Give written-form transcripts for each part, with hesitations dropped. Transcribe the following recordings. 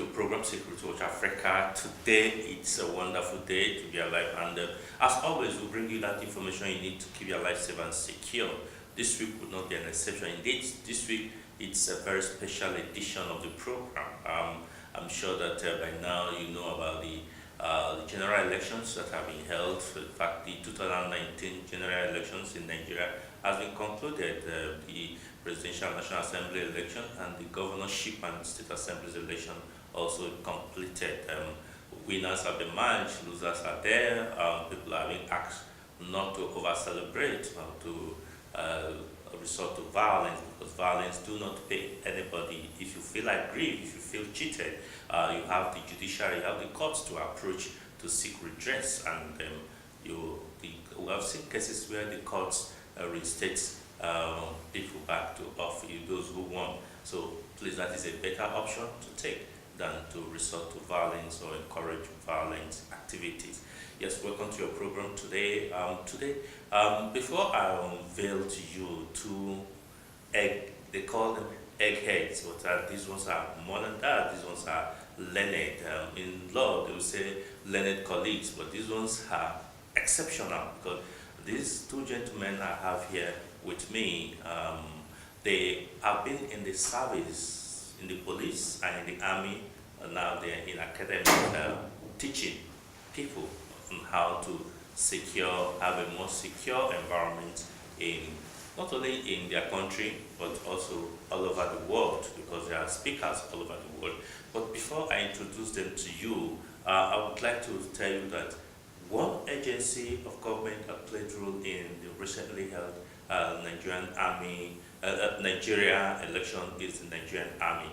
program Security Watch Africa. Today it's a wonderful day to be alive, and as always, we bring you that information you need to keep your life safe and secure. This week would not be an exception. Indeed, this week it's a very special edition of the program. I'm sure that by now you know about the general elections that have been held. In fact, the 2019 general elections in Nigeria has been concluded. The Presidential National Assembly election and the governorship and state assemblies election also completed. Winners have emerged, losers are there. People are being asked not to over-celebrate, to resort to violence, because violence do not pay anybody. If you feel aggrieved, if you feel cheated, you have the judiciary, you have the courts to approach to seek redress, and we have seen cases where the courts reinstate people back to office, those who won. So please, that is a better option to take than to resort to violence or encourage violent activities. Yes, welcome to your program today. Before I unveil to you two they call them eggheads, but these ones are more than that. These ones are learned. In law, they will say learned colleagues, but these ones are exceptional, because these two gentlemen I have here with me, they have been in the service, in the police and in the army, and now they're in academic teaching people on how to have a more secure environment not only in their country, but also all over the world, because there are speakers all over the world. But before I introduce them to you, I would like to tell you that one agency of government that played role in the recently held Nigeria election is the Nigerian Army.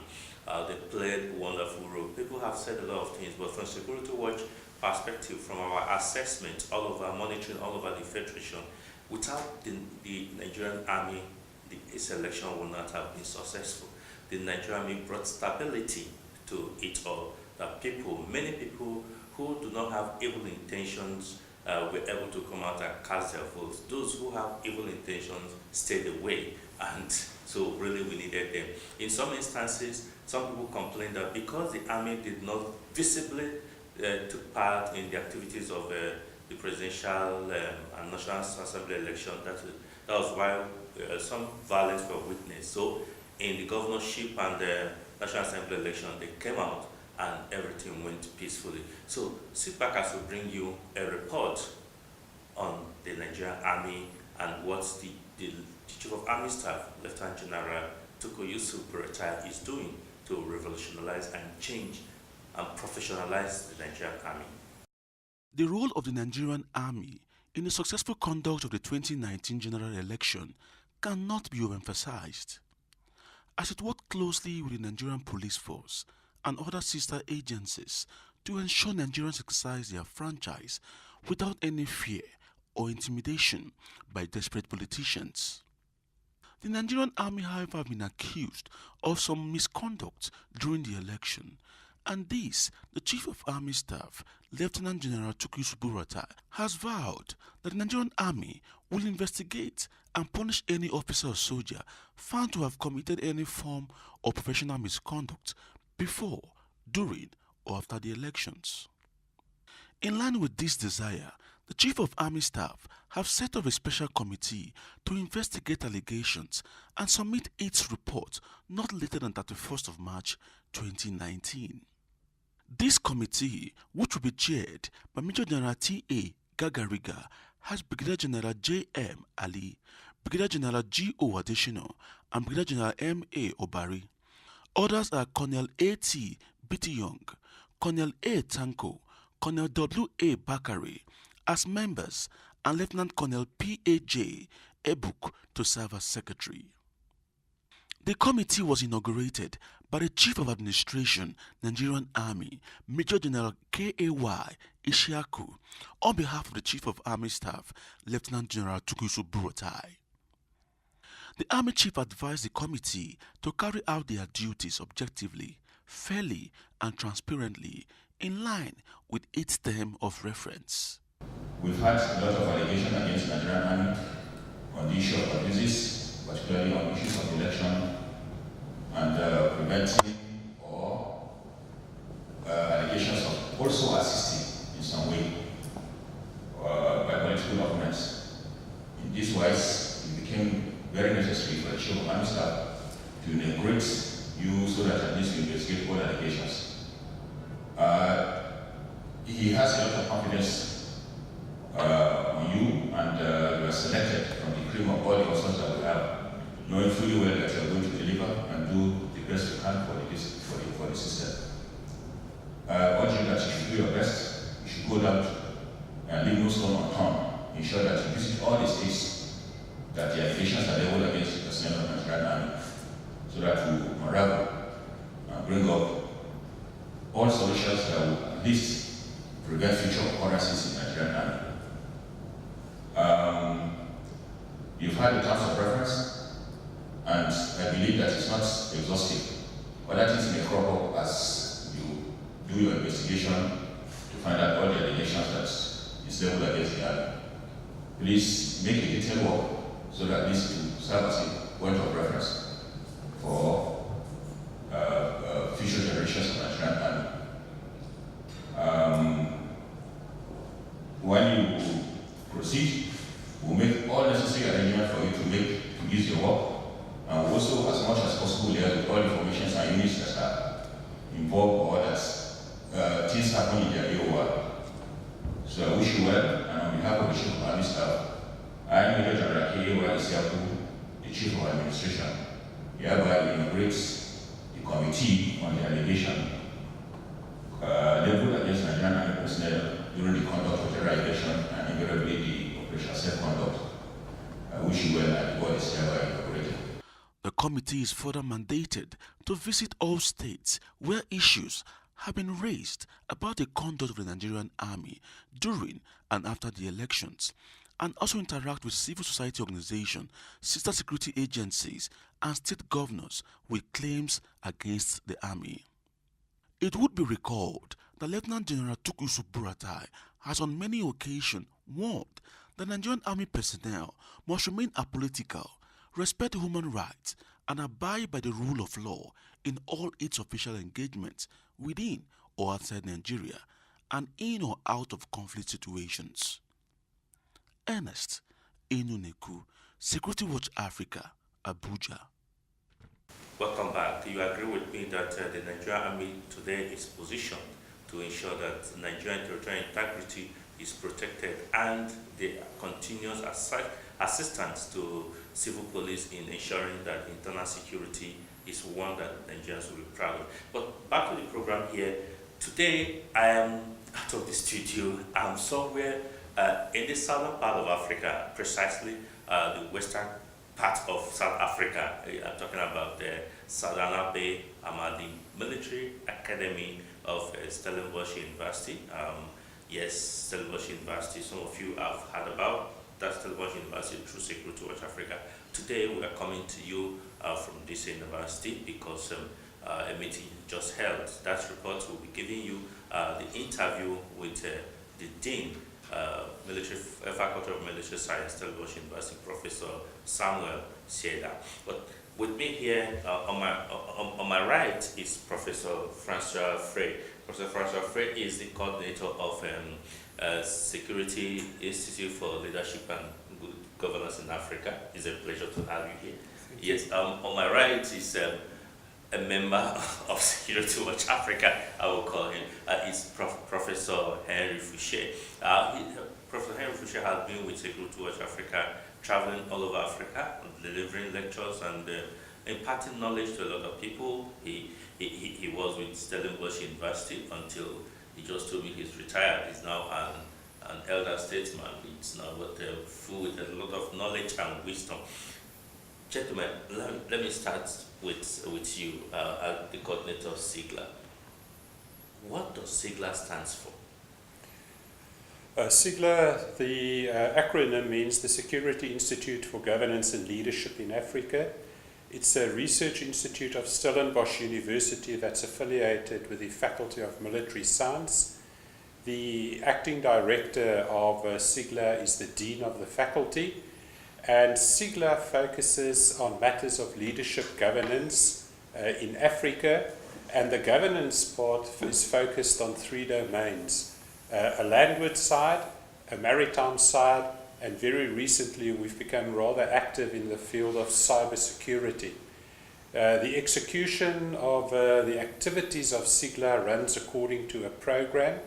They played a wonderful role. People have said a lot of things, but from Security Watch perspective, from our assessment, all over monitoring, all over the Federation, without the Nigerian Army, this election would not have been successful. The Nigerian Army brought stability to it all. That many people who do not have evil intentions were able to come out and cast their votes. Those who have evil intentions stayed away, and so really we needed them. In some instances, some people complained that because the army did not visibly took part in the activities of the presidential and national assembly election, that was why some violence were witnessed. So in the governorship and the national assembly election, they came out and everything went peacefully. So sit back as we bring you a report on the Nigerian Army and what the Chief of Army Staff, Lieutenant General Tukur Yusuf Buratai, is doing to revolutionize and change and professionalize the Nigerian Army. The role of the Nigerian Army in the successful conduct of the 2019 general election cannot be overemphasized. As it worked closely with the Nigerian Police Force and other sister agencies to ensure Nigerians exercise their franchise without any fear or intimidation by desperate politicians. The Nigerian Army, however, have been accused of some misconduct during the election, and this, the Chief of Army Staff, Lieutenant General Tukur Yusuf Buratai, has vowed that the Nigerian Army will investigate and punish any officer or soldier found to have committed any form of professional misconduct before, during, or after the elections. In line with this desire, the Chief of Army Staff have set up a special committee to investigate allegations and submit its report not later than 31st of March 2019. This committee, which will be chaired by Major General T.A. Gagariga, has Brigadier General J.M. Ali, Brigadier General G.O. Adeshino, and Brigadier General M.A. Obari. Others are Colonel A.T. Biti Young, Colonel A. Tanko, Colonel W.A. Bakare as members, and Lieutenant Colonel P.A.J. Ebuk to serve as secretary. The committee was inaugurated by the Chief of Administration, Nigerian Army, Major General K.A.Y. Ishiaku, on behalf of the Chief of Army Staff, Lieutenant General Tukur Yusuf Buratai. The Army Chief advised the committee to carry out their duties objectively, fairly, and transparently, in line with its term of reference. We've had a lot of allegations against the Nigerian Army on the issue of abuses, particularly on issues of election and preventing or very necessary for the Chief of Army Staff to integrate you so that at least you investigate all allegations. He has a lot of confidence on you, and you are selected from the cream of all the officers that we have, knowing fully well that you are going to deliver and do the best you can for the system. I urge you that you should do your best. You should go down and leave no stone unturned. Ensure that you visit all the states that the allegations are leveled against the personnel of the Nigerian Army, so that we unravel and bring up all solutions that will at least prevent future occurrences in the Nigerian Army. You've had the terms of reference, and I believe that it's not exhaustive. Other things may crop up as you do your investigation to find out all the allegations that is leveled against the Army. Please make a detailed work so that this will serve as a point of reference for future generations of Nigerian Army. When you proceed, we'll make all necessary arrangements for you to use your work, and we'll also, as much as possible, liaise with all information and units that are involved or that things happen in their real world. So I wish you well, and on behalf of the Chief of Army Staff, I, Major General K.A.Y. Isiaku, the Chief of Administration, hereby inaugurates the Committee on the Allegation leveled against Nigerian Army personnel during the conduct of general election and invariably the operational self-conduct. I wish you well, and the board is hereby inaugurated. The committee is further mandated to visit all states where issues have been raised about the conduct of the Nigerian Army during and after the elections, and also interact with civil society organizations, sister security agencies, and state governors with claims against the Army. It would be recalled that Lieutenant General Tukusu Buratai has on many occasions warned that Nigerian Army personnel must remain apolitical, respect human rights, and abide by the rule of law in all its official engagements within or outside Nigeria and in or out of conflict situations. Ernest Enuneku, Security Watch Africa, Abuja. Welcome back. You agree with me that the Nigerian Army today is positioned to ensure that Nigerian territorial integrity is protected and the continuous assistance to civil police in ensuring that internal security is one that Nigerians will be proud of. But back to the program here. Today, I am out of the studio. I'm somewhere in the southern part of Africa, precisely the western part of South Africa. I'm talking about the Southern Bay. I'm at the Military Academy of Stellenbosch University. Yes, Stellenbosch University, some of you have heard about that Stellenbosch University through Security Watch Africa. Today we are coming to you from this university because a meeting just held. That report will be giving you the interview with the Dean, Faculty of Military Science, Stellenbosch University, Professor Samuel Sieda. But with me here on my right is Professor Francois Frey. Professor Francois Frey is the coordinator of Security Institute for Leadership and Good Governance in Africa. It's a pleasure to have you here. Yes, on my right is a member of Security Watch Africa, I will call him. Is Professor Henry Fouché. Professor Henry Fouché has been with Security Watch Africa, traveling all over Africa, delivering lectures and imparting knowledge to a lot of people. He was with Stellenbosch University until he just told me he's retired. He's now an elder statesman. He's now full with a lot of knowledge and wisdom. Gentlemen, let me start with you, as the coordinator of SIGLA. What does SIGLA stand for? SIGLA, the acronym means the Security Institute for Governance and Leadership in Africa. It's a research institute of Stellenbosch University that's affiliated with the Faculty of Military Science. The acting director of SIGLA is the Dean of the faculty, and SIGLA focuses on matters of leadership governance in Africa, and the governance part is focused on three domains: a landward side, a maritime side, and very recently we've become rather active in the field of cybersecurity. The execution of the activities of SIGLA runs according to a program,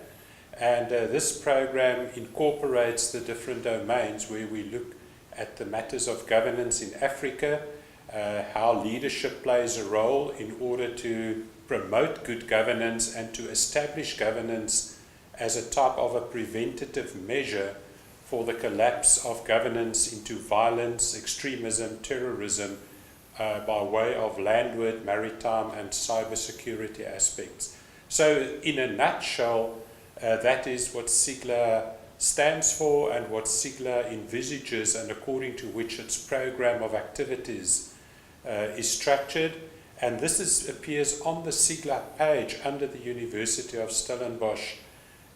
and this program incorporates the different domains where we look at the matters of governance in Africa, how leadership plays a role in order to promote good governance and to establish governance as a type of a preventative measure for the collapse of governance into violence, extremism, terrorism, by way of landward, maritime and cybersecurity aspects. So in a nutshell, that is what SIGLA stands for and what SIGLA envisages, and according to which its program of activities is structured. And this appears on the SIGLA page under the University of Stellenbosch,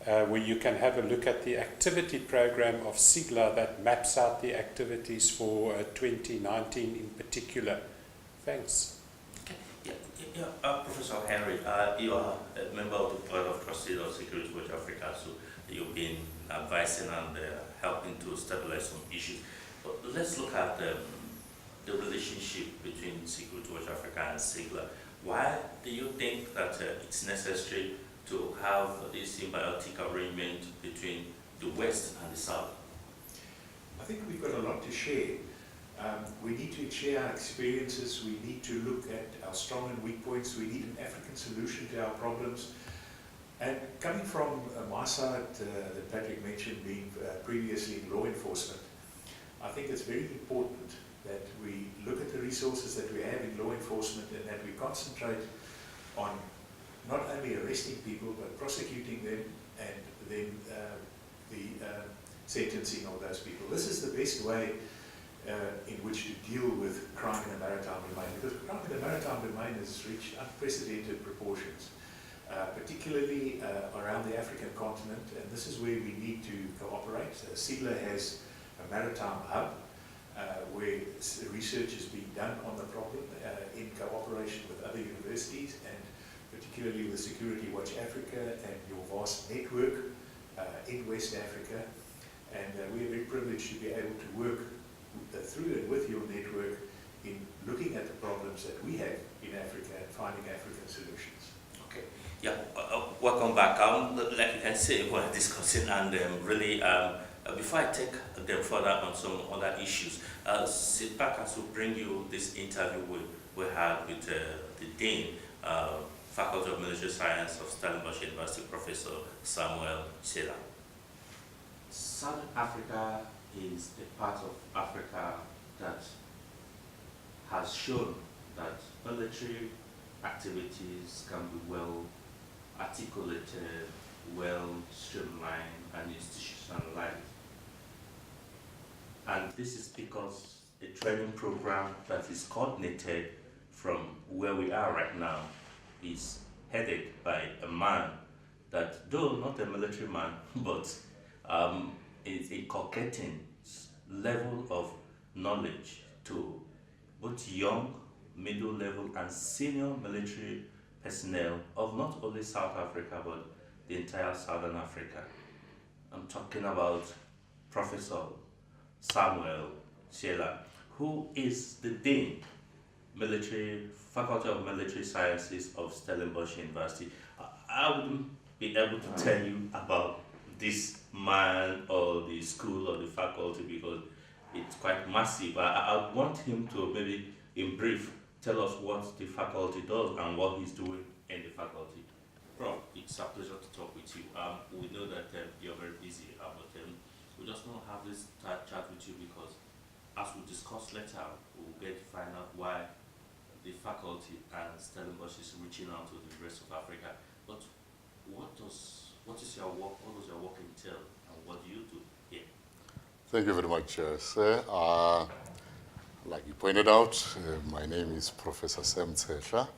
where you can have a look at the activity program of SIGLA that maps out the activities for 2019 in particular. Thanks. Okay. Professor Henry, you are a member of the Board of Trustees of Security Watch Africa, so you've been advising and helping to stabilize some issues. But let's look at the relationship between Security Watch Africa and SIGLA. Why do you think that it's necessary to have this symbiotic arrangement between the West and the South? I think we've got a lot to share. We need to share our experiences. We need to look at our strong and weak points. We need an African solution to our problems. And coming from my side, that Patrick mentioned, being previously in law enforcement, I think it's very important that we look at the resources that we have in law enforcement and that we concentrate on not only arresting people but prosecuting them and then the sentencing of those people. This is the best way in which to deal with crime in the maritime domain, because crime in the maritime domain has reached unprecedented proportions, particularly around the African continent, and this is where we need to cooperate. SIGLA has a maritime hub where research is being done on the problem in cooperation with other universities, and particularly with Security Watch Africa and your vast network in West Africa. And we are very privileged to be able to work through and with your network in looking at the problems that we have in Africa and finding African solutions. Okay. Yeah. Welcome back. Like you can see, we're discussing, and really, before I take them further on some other issues, sit back as we bring you this interview we had with the Dean, Faculty of Military Science of Stellenbosch University, Professor Samuel Shela. Southern Africa is a part of Africa that has shown that military activities can be well articulated, well streamlined and institutionalized. And this is because a training program that is coordinated from where we are right now is headed by a man that, though not a military man, but is inculcating level of knowledge to both young, middle level and senior military personnel of not only South Africa but the entire Southern Africa. I'm talking about Professor Samuel Shela, who is the Dean, Faculty of Military Sciences of Stellenbosch University. I wouldn't be able to tell you about this man or the school or the faculty because it's quite massive. I want him to maybe in brief tell us what the faculty does and what he's doing in the faculty. Prof, it's a pleasure to talk with you. We know that you're very busy, but we just want to have this chat with you because as we discuss later, we'll get to find out why the faculty and Stellenbosch is reaching out to the rest of Africa. But what is your work? What does your work entail, and what do you do here? Thank you very much, sir. Like you pointed out, my name is Professor Sam Tshehla.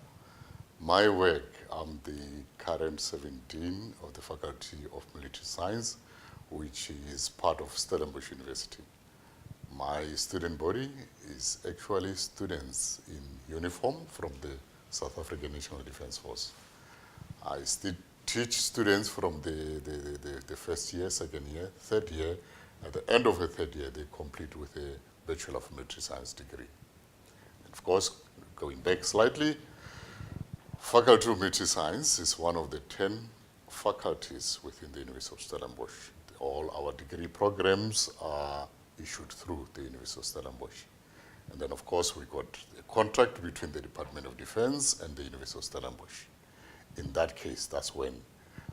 My work, I'm the current 17 of the Faculty of Military Science, which is part of Stellenbosch University. My student body is actually students in uniform from the South African National Defence Force. I still teach students from the first year, second year, third year, At the end of the third year, they complete with a Bachelor of Military Science degree. And of course, going back slightly, Faculty of Military Science is one of the 10 faculties within the University of Stellenbosch. All our degree programs are issued through the University of Stellenbosch. And then, of course, we got a contract between the Department of Defense and the University of Stellenbosch. In that case, that's when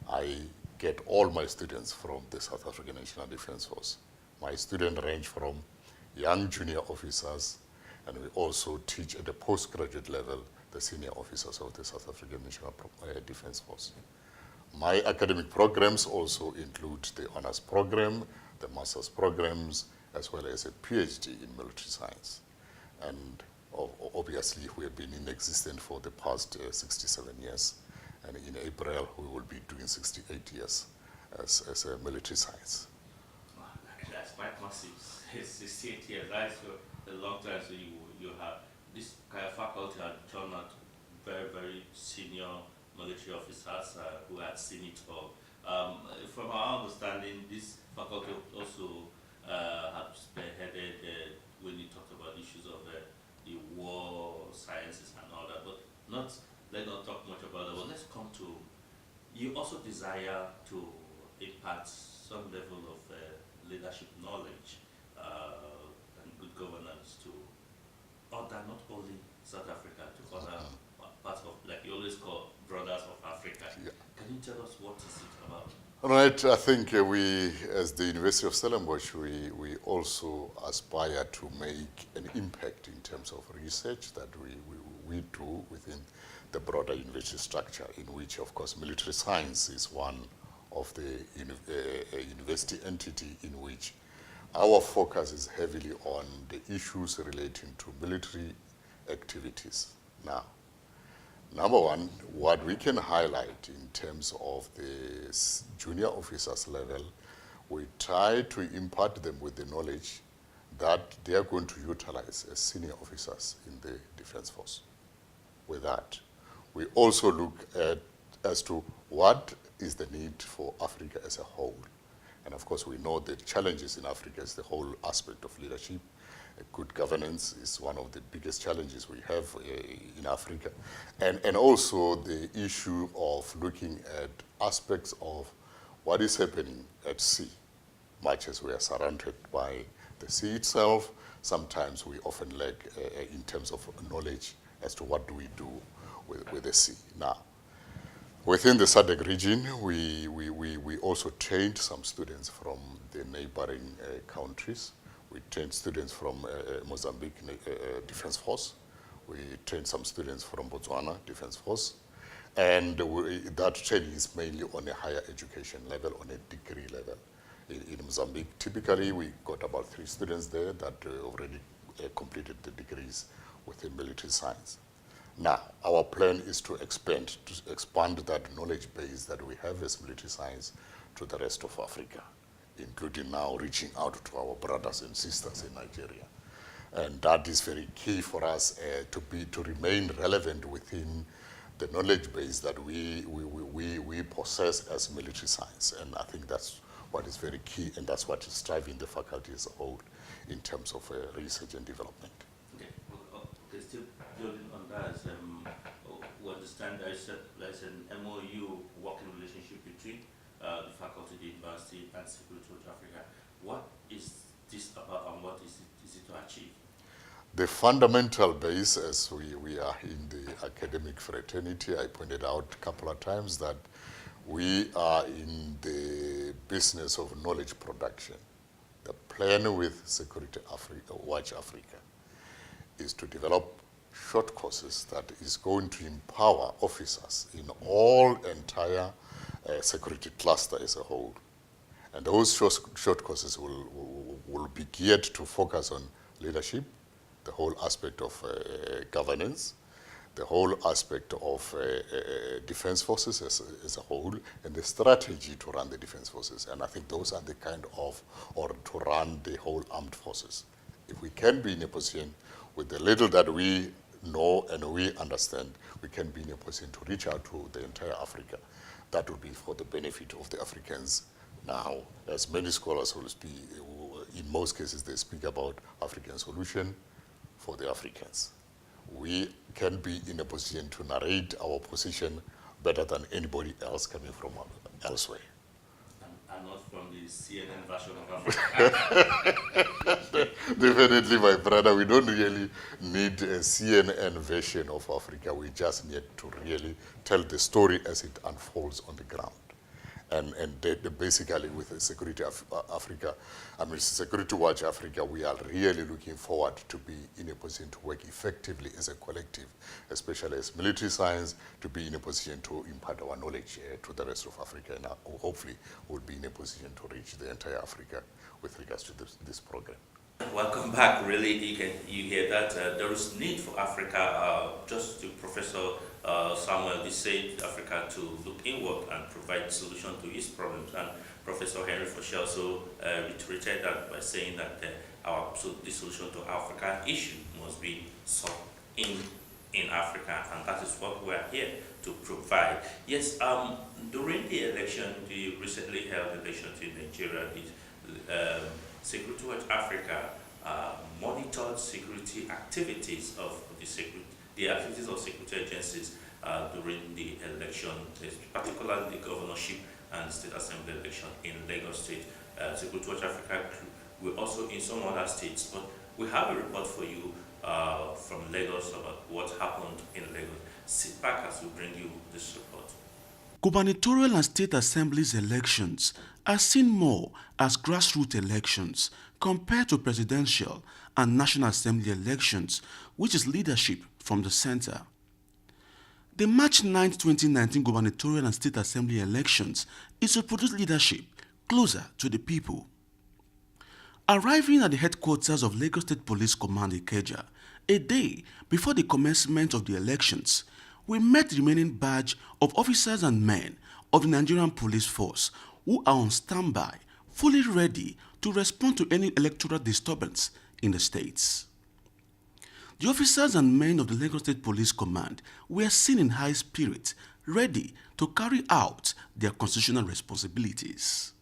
I get all my students from the South African National Defense Force. My students range from young junior officers, and we also teach at the postgraduate level the senior officers of the South African National Defense Force. My academic programs also include the honors program, the master's programs, as well as a PhD in military science. And obviously, we have been in existence for the past 67 years. And in April, we will be doing 68 years as a military science. Wow, that's quite massive. 68 years, that's a long time. So you have this kind of faculty had turned out very, very senior military officers who had seen it all. From our understanding, this faculty also had spearheaded when you talked about issues of the war sciences and all that, but let's not talk much about that, but let's come to, you also desire to impart some level of leadership knowledge and good governance to other, not only South Africa, to other parts of, like you always call brothers of Africa. Yeah. Can you tell us what is it about? All right, I think we, as the University of Stellenbosch, we also aspire to make an impact in terms of research that we do within the broader university structure, in which, of course, military science is one of the university entity in which our focus is heavily on the issues relating to military activities. Now, number one, what we can highlight in terms of the junior officers level, we try to impart them with the knowledge that they are going to utilize as senior officers in the Defense Force. With that, we also look at as to what is the need for Africa as a whole. And of course, we know the challenges in Africa is the whole aspect of leadership. Good governance is one of the biggest challenges we have in Africa. And also the issue of looking at aspects of what is happening at sea. Much as we are surrounded by the sea itself, sometimes we often lack in terms of knowledge as to what do we do with the sea. Now, within the SADC region, we also trained some students from the neighboring countries. We trained students from Mozambique Defense Force. We trained some students from Botswana Defense Force. And that training is mainly on a higher education level, on a degree level. In Mozambique, typically, we got about 3 students there that already completed the degrees within military science. Now, our plan is to expand that knowledge base that we have as military science to the rest of Africa, including now reaching out to our brothers and sisters in Nigeria. And that is very key for us to remain relevant within the knowledge base that we possess as military science. And I think that's what is very key, and that's what is driving the faculty as a whole in terms of research and development. Okay, okay, still building on that, we understand there's an MOU working relationship between the faculty, the university, and Security of Africa. What is this about, and what is it to achieve? The fundamental base, as we are in the academic fraternity, I pointed out a couple of times that we are in the business of knowledge production. The plan with Security Africa, Watch Africa, is to develop short courses that is going to empower officers in all entire security cluster as a whole. And those short courses will be geared to focus on leadership, the whole aspect of governance, the whole aspect of defense forces as a whole, and the strategy to run the defense forces. And I think those are the kind of, or to run the whole armed forces. If we can be in a position with the little that we know and we understand, we can be in a position to reach out to the entire Africa. That would be for the benefit of the Africans. Now, as many scholars in most cases they speak about African solution for the Africans. We can be in a position to narrate our position better than anybody else coming from elsewhere. And not from the CNN version of Africa. Definitely, my brother, we don't really need a CNN version of Africa. We just need to really tell the story as it unfolds on the ground. And basically with the Security Africa, Security Watch Africa, we are really looking forward to be in a position to work effectively as a collective, especially as military science, to be in a position to impart our knowledge to the rest of Africa, and hopefully we'll be in a position to reach the entire Africa with regards to this program. Welcome back. Really, you hear that there is need for Africa. Just to Professor Samuel, they said Africa to look inward and provide solution to its problems. And Professor Henry Foshe also reiterated that by saying that the solution to Africa issue must be solved in Africa, and that is what we are here to provide. Yes, during the election, the recently held elections in Nigeria, the Security Watch Africa monitored security activities of the activities of security agencies during the election, particularly the governorship and the state assembly election in Lagos State. Security Watch Africa will also in some other states, but we have a report for you from Lagos about what happened in Lagos. Sit back as we bring you this report. Gubernatorial and state assemblies elections are seen more as grassroots elections compared to presidential and national assembly elections, which is leadership from the center. The March 9, 2019 gubernatorial and state assembly elections is to produce leadership closer to the people. Arriving at the headquarters of Lagos State Police Command Ikeja, a day before the commencement of the elections, we met the remaining batch of officers and men of the Nigerian police force who are on standby, fully ready to respond to any electoral disturbance in the states. The officers and men of the Lagos State Police Command were seen in high spirits, ready to carry out their constitutional responsibilities.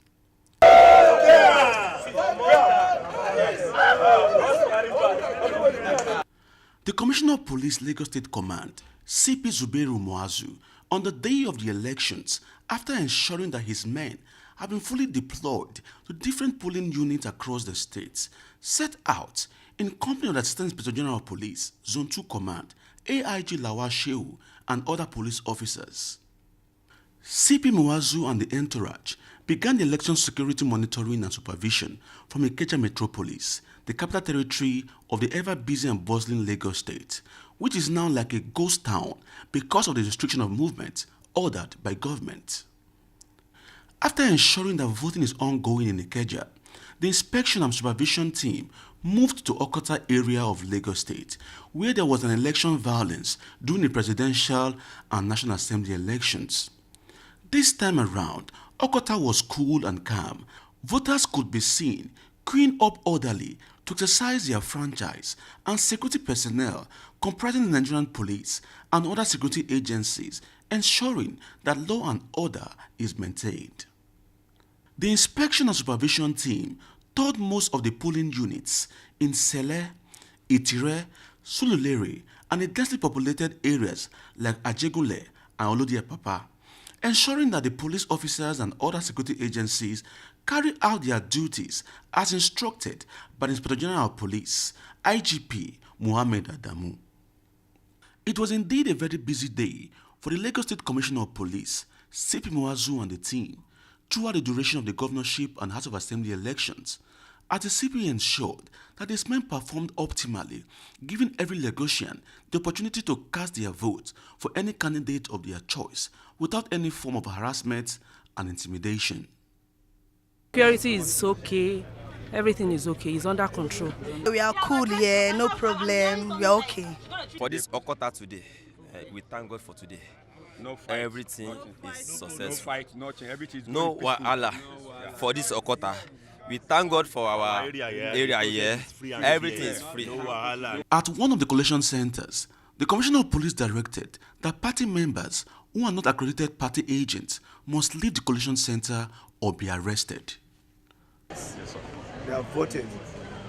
The Commissioner of Police Lagos State Command, CP Zubairu Muazu, on the day of the elections, after ensuring that his men have been fully deployed to different polling units across the states, set out in company of the Assistant Inspector General of Police, Zone 2 Command, AIG Lawal Shehu, and other police officers. CP Muazu and the entourage began the election security monitoring and supervision from Ikeja Metropolis, the capital territory of the ever-busy and bustling Lagos State, which is now like a ghost town because of the restriction of movement ordered by government. After ensuring that voting is ongoing in Ikeja, the inspection and supervision team moved to Okota area of Lagos State, where there was an election violence during the presidential and National Assembly elections. This time around, Okota was cool and calm. Voters could be seen queuing up orderly to exercise their franchise, and security personnel comprising the Nigerian police and other security agencies ensuring that law and order is maintained. The inspection and supervision team toured most of the polling units in Sele, Itire, Sululere, and the densely populated areas like Ajegule and Olodiepapa, ensuring that the police officers and other security agencies carry out their duties as instructed by the Inspector General of Police, IGP Muhammad Adamu. It was indeed a very busy day for the Lagos State Commissioner of Police, CP Muazu, and the team throughout the duration of the governorship and House of Assembly elections, as the CP ensured that his men performed optimally, giving every Lagosian the opportunity to cast their vote for any candidate of their choice without any form of harassment and intimidation. Security is okay, everything is okay, it's under control. We are cool here, no problem, we are okay. For this Okota today, we thank God for today. No fight, everything is successful. No fight, nothing, everything is no wahala for this Okota. We thank God for our area here. Everything is free. No At one of the collection centers, the Commissioner of Police directed that party members who are not accredited party agents must leave the collection center or be arrested. Yes, sir. they have voted.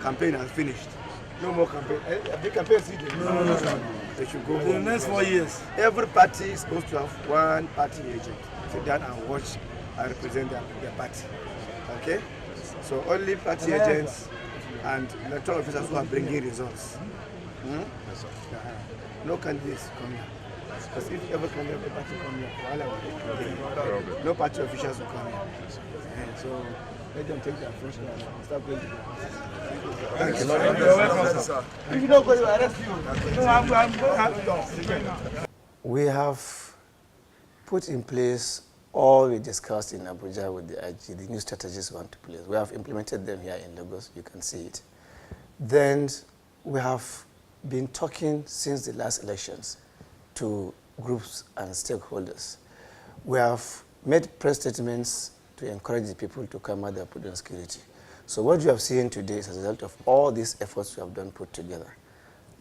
Campaign has finished. No more campaign. The campaign season. No. They should go for the next 4 years. Every party is supposed to have one party agent. Sit down and watch and represent their party. Okay? So only party agents and electoral officers who are bringing results. No candidates come here. Because if ever candidate of party come here, no party officials will come here. So let them take their fresh and start going to the party. Thank you. You're welcome, sir. If you don't go, they will arrest you. We have put in place all we discussed in Abuja with the IG, the new strategies we want to place. We have implemented them here in Lagos, you can see it. Then we have been talking since the last elections to groups and stakeholders. We have made press statements to encourage the people to come out there and put on security. So what you have seen today is as a result of all these efforts we have done put together.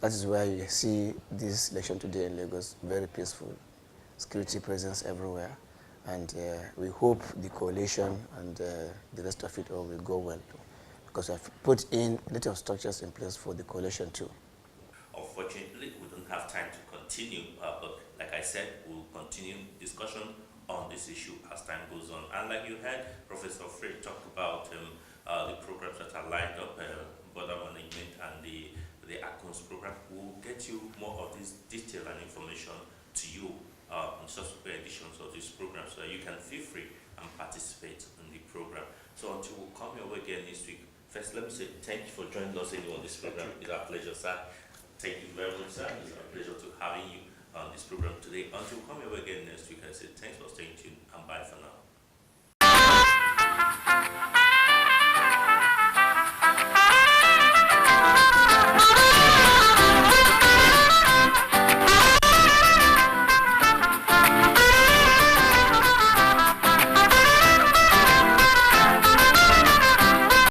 That is why you see this election today in Lagos very peaceful, security presence everywhere. And we hope the coalition and the rest of it all will go well too, because we have put in a lot of structures in place for the coalition too. Unfortunately, we don't have time to continue, but like I said, we'll continue discussion on this issue as time goes on. And like you heard, Professor Frey talk about the programs that are lined up, border management and the ACONS program. We'll get you more of this detail and information to you in subsequent editions of this program, so that you can feel free and participate in the program. So until we come your way again next week, first let me say thank you for joining us on this program. It's our pleasure, sir. Thank you very much, sir. It's a pleasure to having you on this program today. Until we come your way again next week, I say thanks for staying tuned and bye for now.